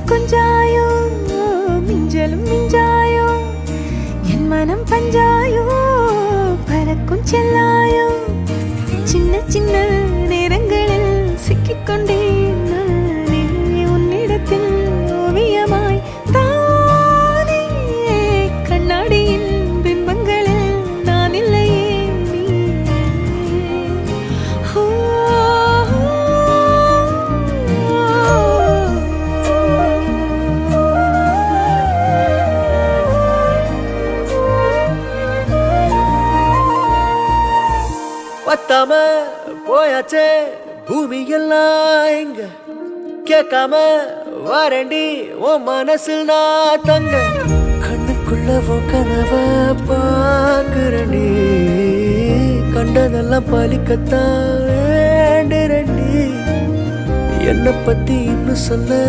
கொஞ்சாயோ மிஞ்சலும் மிஞ்சாயோ என் மனம் பஞ்சாயோ பறக்கும் செல்லாயோ சின்ன சின்ன நேரங்களில் சிக்கிக்கொண்டேன் நானே உன்னிடத்தில் ஓவியமாய் தானே கண்ணாடியின் பிம்பங்களில் நான் இல்லையே நீ பத்தாம போயாச்சே பூமி எல்லாம் இங்க கேட்காம வாரண்டி உன் மனசில் நான் தங்க கண்ணுக்குள்ள உன் கனவ பாக்குறண்டி கண்டதெல்லாம் பலிக்கத்தான் வேண்டுறண்டி என்னை பத்தி இன்னும் சொல்ல